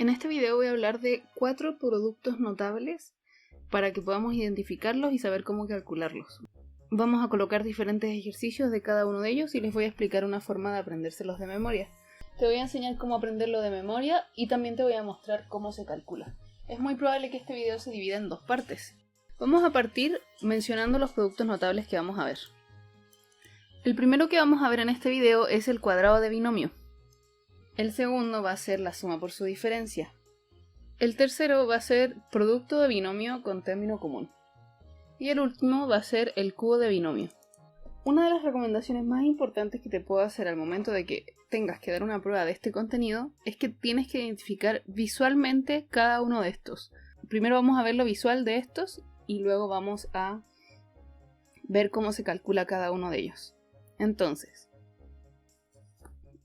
En este video voy a hablar de 4 productos notables para que podamos identificarlos y saber cómo calcularlos. Vamos a colocar diferentes ejercicios de cada uno de ellos y les voy a explicar una forma de aprendérselos de memoria. Te voy a enseñar cómo aprenderlo de memoria y también te voy a mostrar cómo se calcula. Es muy probable que este video se divida en 2 partes. Vamos a partir mencionando los productos notables que vamos a ver. El primero que vamos a ver en este video es el cuadrado de binomio. El segundo va a ser la suma por su diferencia. El tercero va a ser producto de binomio con término común. Y el último va a ser el cubo de binomio. Una de las recomendaciones más importantes que te puedo hacer al momento de que tengas que dar una prueba de este contenido es que tienes que identificar visualmente cada uno de estos. Primero vamos a ver lo visual de estos y luego vamos a ver cómo se calcula cada uno de ellos.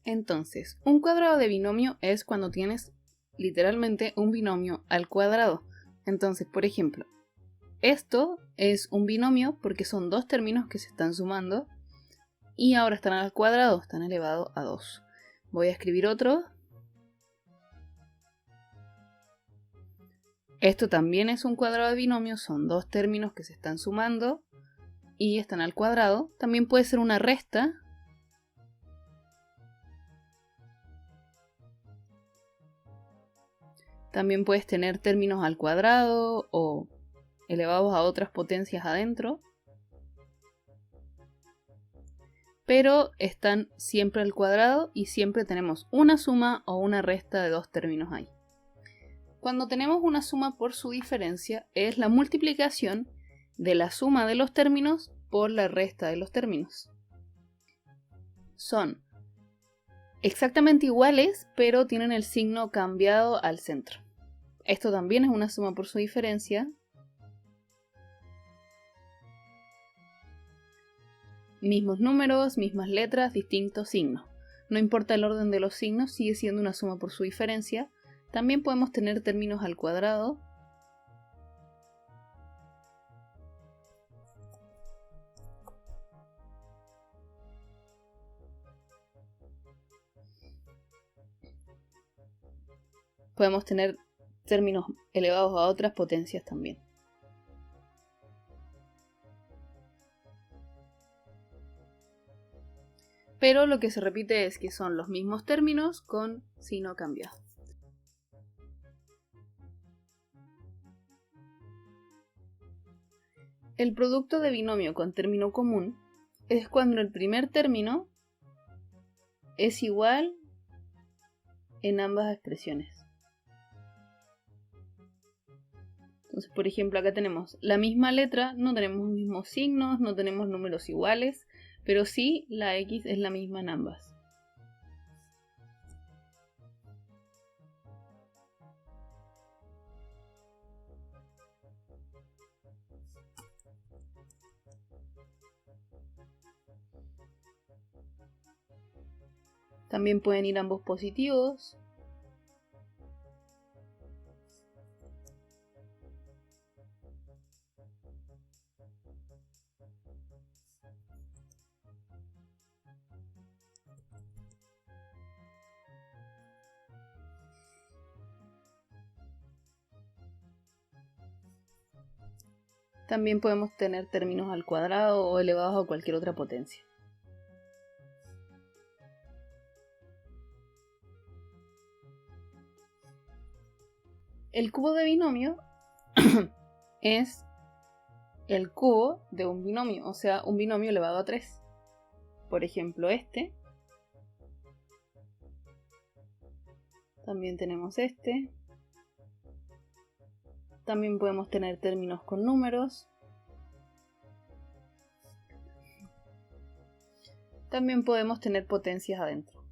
Entonces, un cuadrado de binomio es cuando tienes literalmente un binomio al cuadrado. Entonces, por ejemplo, esto es un binomio porque son dos términos que se están sumando y ahora están al cuadrado, están elevados a 2. Voy a escribir otro. Esto también es un cuadrado de binomio, son dos términos que se están sumando y están al cuadrado. También puede ser una resta. También puedes tener términos al cuadrado o elevados a otras potencias adentro. Pero están siempre al cuadrado y siempre tenemos una suma o una resta de dos términos ahí. Cuando tenemos una suma por su diferencia es la multiplicación de la suma de los términos por la resta de los términos. Son exactamente iguales, pero tienen el signo cambiado al centro. Esto también es una suma por su diferencia. Mismos números, mismas letras, distintos signos. No importa el orden de los signos, sigue siendo una suma por su diferencia. También podemos tener términos al cuadrado. Podemos tener términos elevados a otras potencias también. Pero lo que se repite es que son los mismos términos con signo cambiado. El producto de binomio con término común es cuando el primer término es igual en ambas expresiones. Entonces, por ejemplo, acá tenemos la misma letra, no tenemos mismos signos, no tenemos números iguales, pero sí la X es la misma en ambas. También pueden ir ambos positivos. También podemos tener términos al cuadrado o elevados a cualquier otra potencia. El cubo de binomio es el cubo de un binomio, o sea, un binomio elevado a 3. Por ejemplo, este. También tenemos este. También podemos tener términos con números. También podemos tener potencias adentro.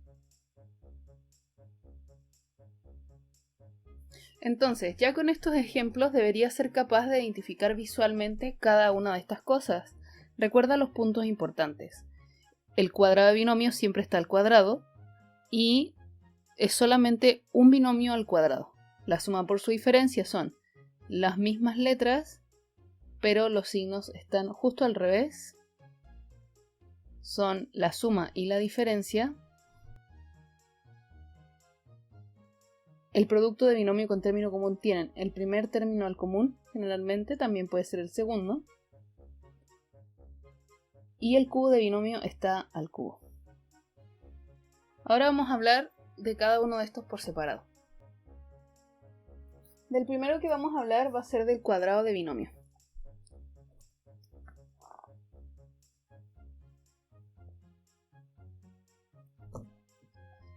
Entonces, ya con estos ejemplos deberías ser capaz de identificar visualmente cada una de estas cosas. Recuerda los puntos importantes. El cuadrado de binomio siempre está al cuadrado y es solamente un binomio al cuadrado. La suma por su diferencia son las mismas letras, pero los signos están justo al revés. Son la suma y la diferencia. El producto de binomio con término común tienen el primer término al común, generalmente, también puede ser el segundo. Y el cubo de binomio está al cubo. Ahora vamos a hablar de cada uno de estos por separado. Del primero que vamos a hablar va a ser del cuadrado de binomio.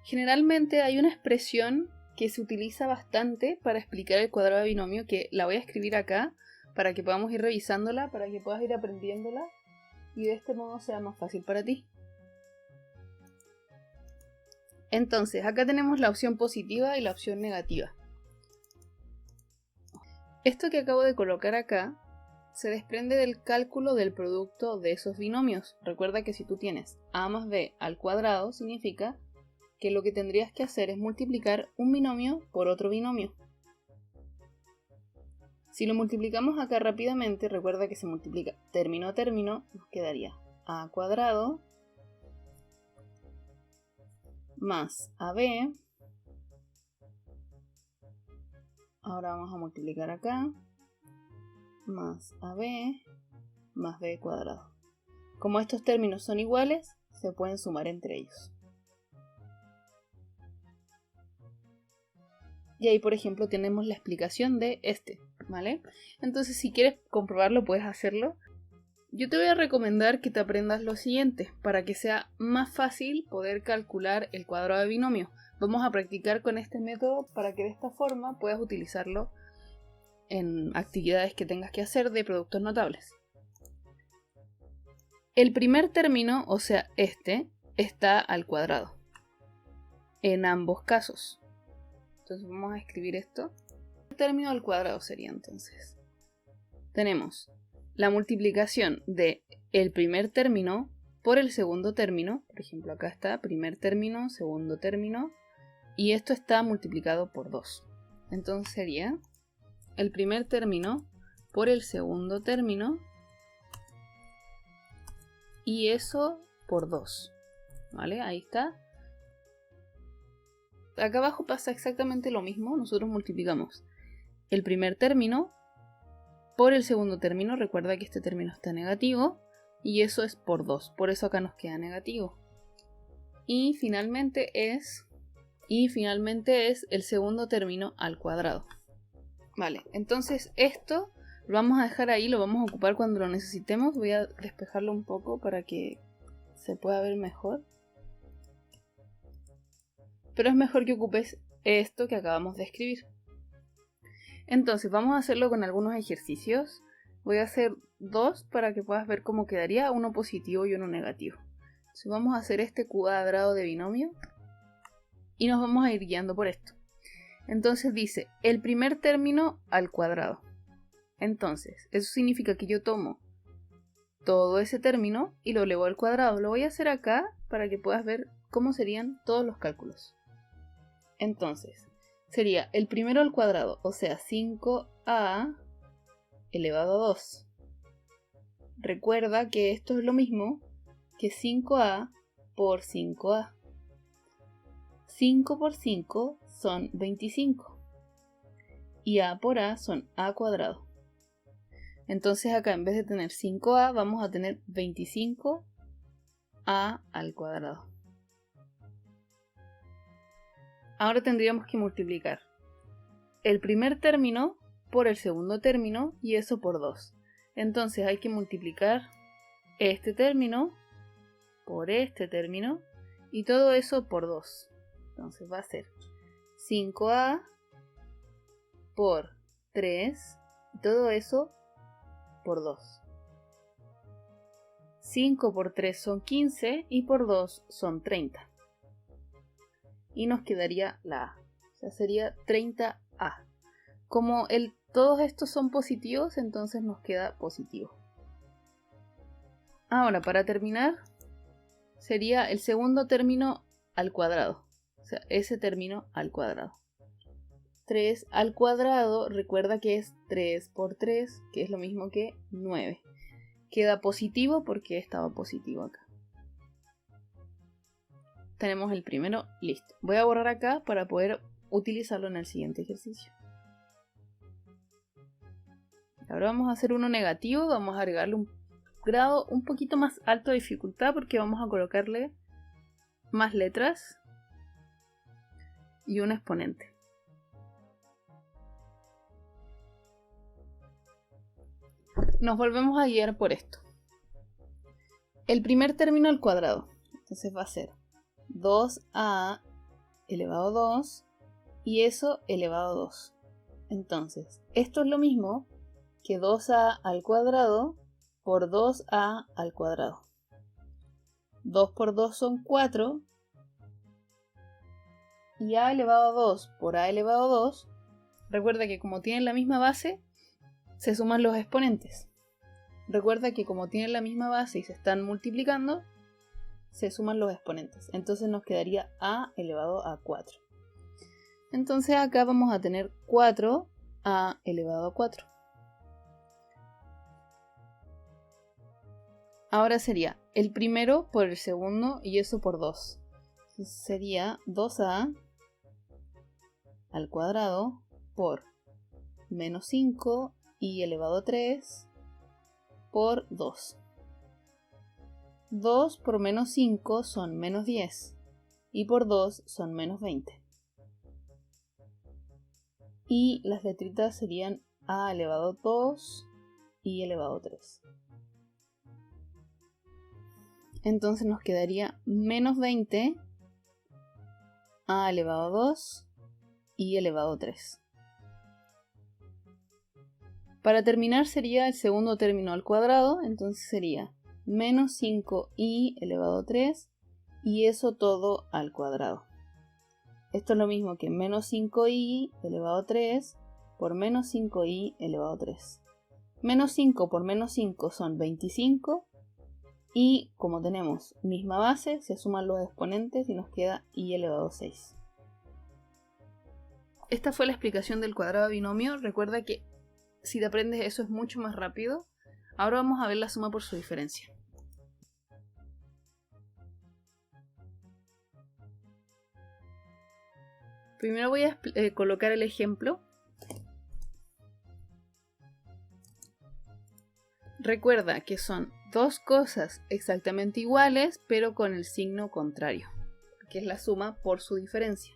Generalmente hay una expresión que se utiliza bastante para explicar el cuadrado de binomio, que la voy a escribir acá para que podamos ir revisándola, para que puedas ir aprendiéndola y de este modo sea más fácil para ti. Entonces, acá tenemos la opción positiva y la opción negativa. Esto que acabo de colocar acá se desprende del cálculo del producto de esos binomios. Recuerda que si tú tienes a más b al cuadrado, significa que lo que tendrías que hacer es multiplicar un binomio por otro binomio. Si lo multiplicamos acá rápidamente, recuerda que se multiplica término a término, nos quedaría a cuadrado más ab. Ahora vamos a multiplicar acá más ab más b cuadrado. Como estos términos son iguales, se pueden sumar entre ellos. Y ahí, por ejemplo, tenemos la explicación de este, ¿vale? Entonces, si quieres comprobarlo, puedes hacerlo. Yo te voy a recomendar que te aprendas lo siguiente, para que sea más fácil poder calcular el cuadrado de binomio. Vamos a practicar con este método para que de esta forma puedas utilizarlo en actividades que tengas que hacer de productos notables. El primer término, o sea, este, está al cuadrado. En ambos casos. Entonces vamos a escribir esto. El término al cuadrado sería entonces. Tenemos la multiplicación de el primer término por el segundo término. Por ejemplo, acá está primer término, segundo término. Y esto está multiplicado por 2. Entonces sería el primer término por el segundo término. Y eso por 2. ¿Vale? Ahí está. Acá abajo pasa exactamente lo mismo. Nosotros multiplicamos el primer término por el segundo término. Recuerda que este término está negativo. Y eso es por 2. Por eso acá nos queda negativo. Y finalmente es el segundo término al cuadrado. Vale, entonces esto lo vamos a dejar ahí. Lo vamos a ocupar cuando lo necesitemos. Voy a despejarlo un poco para que se pueda ver mejor. Pero es mejor que ocupes esto que acabamos de escribir. Entonces vamos a hacerlo con algunos ejercicios. Voy a hacer 2 para que puedas ver cómo quedaría, uno positivo y uno negativo. Entonces vamos a hacer este cuadrado de binomio y nos vamos a ir guiando por esto. Entonces dice el primer término al cuadrado. Entonces eso significa que yo tomo todo ese término y lo elevo al cuadrado. Lo voy a hacer acá para que puedas ver cómo serían todos los cálculos. Entonces, sería el primero al cuadrado, o sea, 5a elevado a 2. Recuerda que esto es lo mismo que 5a por 5a. 5 por 5 son 25. Y a por a son a cuadrado. Entonces acá en vez de tener 5a vamos a tener 25a al cuadrado. Ahora tendríamos que multiplicar el primer término por el segundo término y eso por 2. Entonces hay que multiplicar este término por este término y todo eso por 2. Entonces va a ser 5a por 3 y todo eso por 2. 5 por 3 son 15 y por 2 son 30. Y nos quedaría la A. O sea, sería 30A. Como todos estos son positivos, entonces nos queda positivo. Ahora, para terminar, sería el segundo término al cuadrado. O sea, ese término al cuadrado. 3 al cuadrado, recuerda que es 3 por 3, que es lo mismo que 9. Queda positivo porque estaba positivo acá. Tenemos el primero listo. Voy a borrar acá para poder utilizarlo en el siguiente ejercicio. Ahora vamos a hacer uno negativo, vamos a agregarle un grado un poquito más alto de dificultad porque vamos a colocarle más letras y un exponente. Nos volvemos a guiar por esto. El primer término al cuadrado, entonces va a ser 2a elevado a 2 y eso elevado a 2. Entonces, esto es lo mismo que 2a al cuadrado por 2a al cuadrado. 2 por 2 son 4 y a elevado a 2 por a elevado a 2, recuerda que como tienen la misma base, se suman los exponentes. Recuerda que como tienen la misma base y se están multiplicando, se suman los exponentes. Entonces nos quedaría a elevado a 4. Entonces acá vamos a tener 4a elevado a 4. Ahora sería el primero por el segundo y eso por 2. Entonces sería 2a al cuadrado por menos 5 y elevado a 3 por 2. 2 por menos 5 son menos 10 y por 2 son menos 20. Y las letritas serían a elevado a 2 y elevado a 3. Entonces nos quedaría menos 20 a elevado a 2 y elevado a 3. Para terminar sería el segundo término al cuadrado, entonces sería menos 5i elevado a 3 y eso todo al cuadrado. Esto es lo mismo que menos 5i elevado a 3 por menos 5i elevado a 3. Menos 5 por menos 5 son 25 y como tenemos misma base, se suman los exponentes y nos queda i elevado a 6. Esta fue la explicación del cuadrado binomio. Recuerda que si te aprendes eso es mucho más rápido. Ahora vamos a ver la suma por su diferencia. Primero voy a colocar el ejemplo. Recuerda que son dos cosas exactamente iguales, pero con el signo contrario, que es la suma por su diferencia.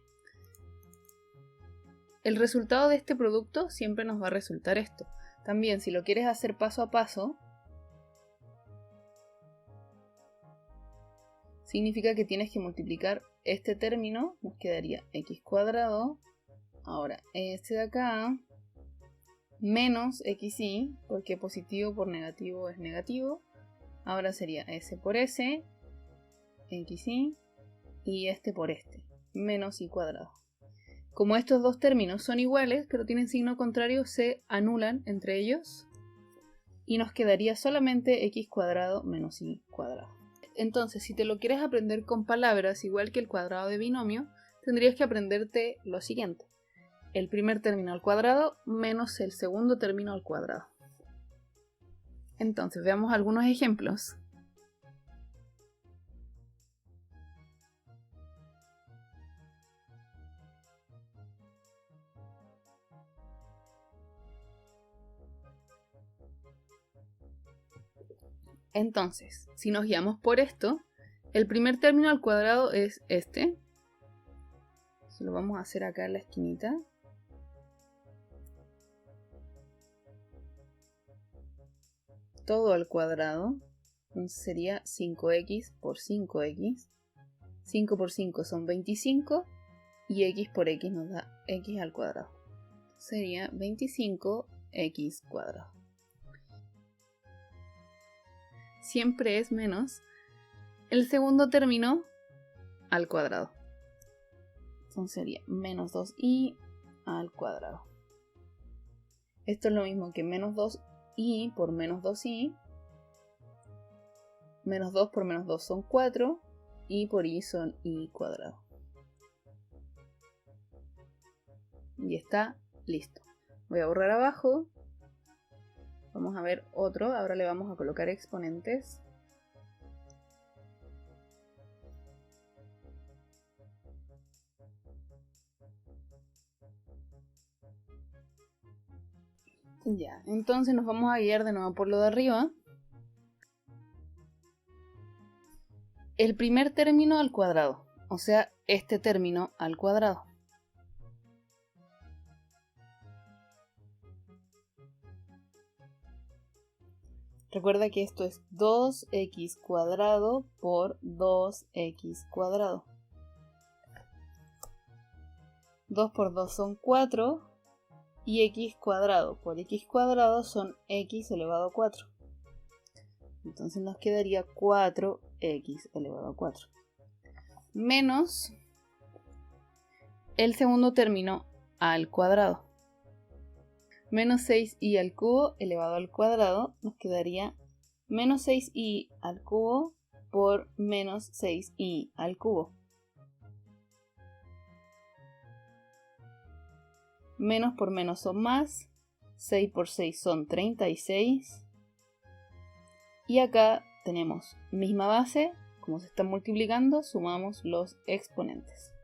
El resultado de este producto siempre nos va a resultar esto. También, si lo quieres hacer paso a paso, significa que tienes que multiplicar este término, nos quedaría x cuadrado, ahora este de acá, menos xy, porque positivo por negativo es negativo, ahora sería s por s, xy, y este por este, menos y cuadrado. Como estos dos términos son iguales, pero tienen signo contrario, se anulan entre ellos, y nos quedaría solamente x cuadrado menos y cuadrado. Entonces, si te lo quieres aprender con palabras, igual que el cuadrado de binomio, tendrías que aprenderte lo siguiente. El primer término al cuadrado menos el segundo término al cuadrado. Entonces, veamos algunos ejemplos. Entonces, si nos guiamos por esto, el primer término al cuadrado es este. Se lo vamos a hacer acá en la esquinita. Todo al cuadrado. Entonces sería 5x por 5x. 5 por 5 son 25. Y x por x nos da x al cuadrado. Sería 25x cuadrado. Siempre es menos el segundo término al cuadrado. Entonces sería menos 2i al cuadrado. Esto es lo mismo que menos 2i por menos 2i. Menos 2 por menos 2 son 4. Y por i son i cuadrado. Y está listo. Voy a borrar abajo. Vamos a ver otro. Ahora le vamos a colocar exponentes. Ya, entonces nos vamos a guiar de nuevo por lo de arriba. El primer término al cuadrado, o sea, este término al cuadrado. Recuerda que esto es 2x cuadrado por 2x cuadrado. 2 por 2 son 4 y x cuadrado por x cuadrado son x elevado a 4. Entonces nos quedaría 4x elevado a 4. Menos el segundo término al cuadrado. Menos 6y al cubo elevado al cuadrado nos quedaría menos 6y al cubo por menos 6y al cubo. Menos por menos son más. 6 por 6 son 36. Y acá tenemos misma base. Como se están multiplicando, sumamos los exponentes.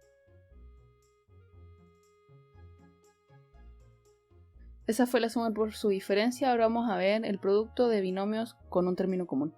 Esa fue la suma por su diferencia. Ahora vamos a ver el producto de binomios con un término común.